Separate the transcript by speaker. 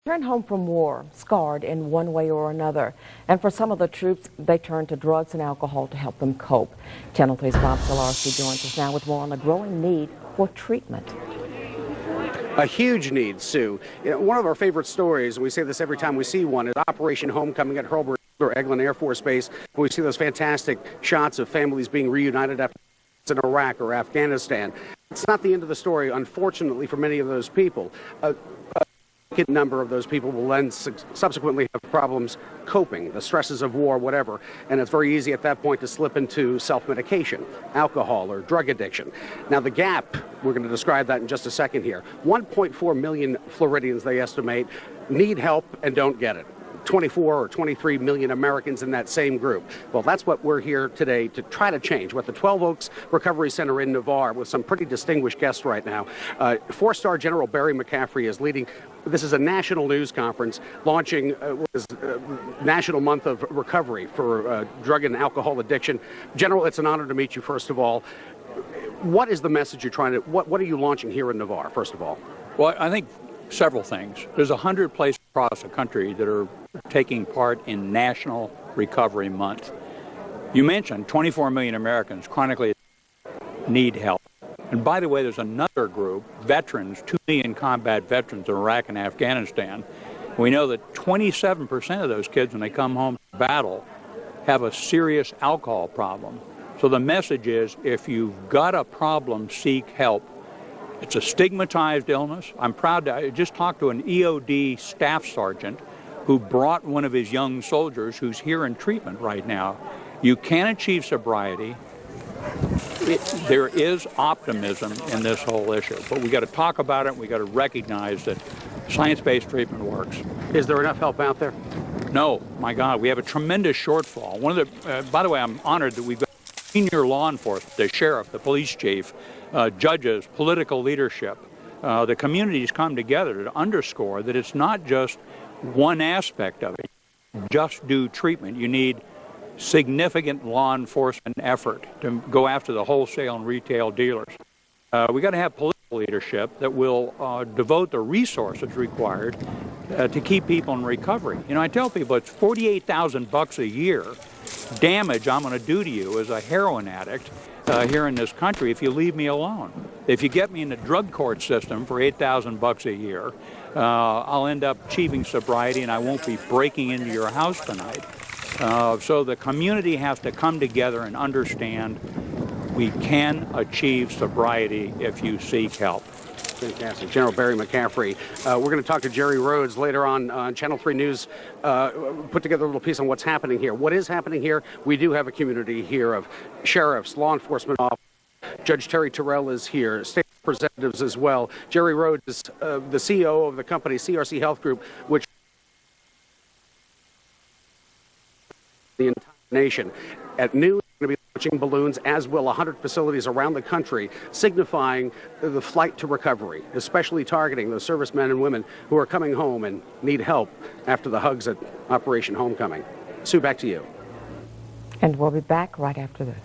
Speaker 1: Return home from war, scarred in one way or another. And for some of the troops, they turn to drugs and alcohol to help them cope. Channel 3's CRC joins us now with more on the growing need for treatment.
Speaker 2: A huge need, Sue. You know, one of our favorite stories, and we say this every time we see one, is Operation Homecoming at Hurlburt or Eglin Air Force Base. We see those fantastic shots of families being reunited after in Iraq or Afghanistan. It's not the end of the story, unfortunately, for many of those people. A number of those people will then subsequently have problems coping, the stresses of war, whatever, and it's very easy at that point to slip into self-medication, alcohol or drug addiction. Now the gap, we're going to describe that in just a second here. 1.4 million Floridians, they estimate, need help and don't get it. 24 or 23 million Americans in that same group. Well, that's what we're here today to try to change. We're at the 12 Oaks Recovery Center in Navarre with some pretty distinguished guests right now. Four-star General Barry McCaffrey is leading. This is a national news conference launching National Month of Recovery for drug and alcohol addiction. General, it's an honor to meet you, first of all. What is the message you're trying to, what are you launching here in Navarre, first of all?
Speaker 3: Well, I think several things. There's 100 places across the country that are taking part in National Recovery Month. You mentioned 24 million Americans chronically need help. And by the way, there's another group, veterans, 2 million combat veterans in Iraq and Afghanistan. We know that 27% of those kids, when they come home from battle, have a serious alcohol problem. So the message is, if you've got a problem, seek help. It's a stigmatized illness. I'm proud to, I just talked to an EOD staff sergeant who brought one of his young soldiers who's here in treatment right now. You can achieve sobriety. There is optimism in this whole issue, but we got to talk about it. We got to recognize that science-based treatment works.
Speaker 2: Is there enough help out there?
Speaker 3: No, my God, we have a tremendous shortfall. One of the, by the way, I'm honored that we've got senior law enforcement, the sheriff, the police chief, judges, political leadership. The communities come together to underscore that it's not just one aspect of it. Just do treatment. You need significant law enforcement effort to go after the wholesale and retail dealers. We got to have political leadership that will devote the resources required to keep people in recovery. You know, I tell people it's $48,000 a year damage I'm going to do to you as a heroin addict here in this country if you leave me alone. If you get me in the drug court system for $8,000 a year, I'll end up achieving sobriety and I won't be breaking into your house tonight. So the community has to come together and understand we can achieve sobriety if you seek help.
Speaker 2: Fantastic. General Barry McCaffrey. We're going to talk to Jerry Rhodes later on Channel 3 News, put together a little piece on what's happening here. What is happening here? We do have a community here of sheriffs, law enforcement officers. Judge Terry Terrell is here, state representatives as well. Jerry Rhodes is the CEO of the company CRC Health Group, which the entire nation. At noon, we're going to be launching balloons, as will 100 facilities around the country, signifying the flight to recovery, especially targeting those servicemen and women who are coming home and need help after the hugs at Operation Homecoming. Sue, back to you.
Speaker 1: And we'll be back right after this.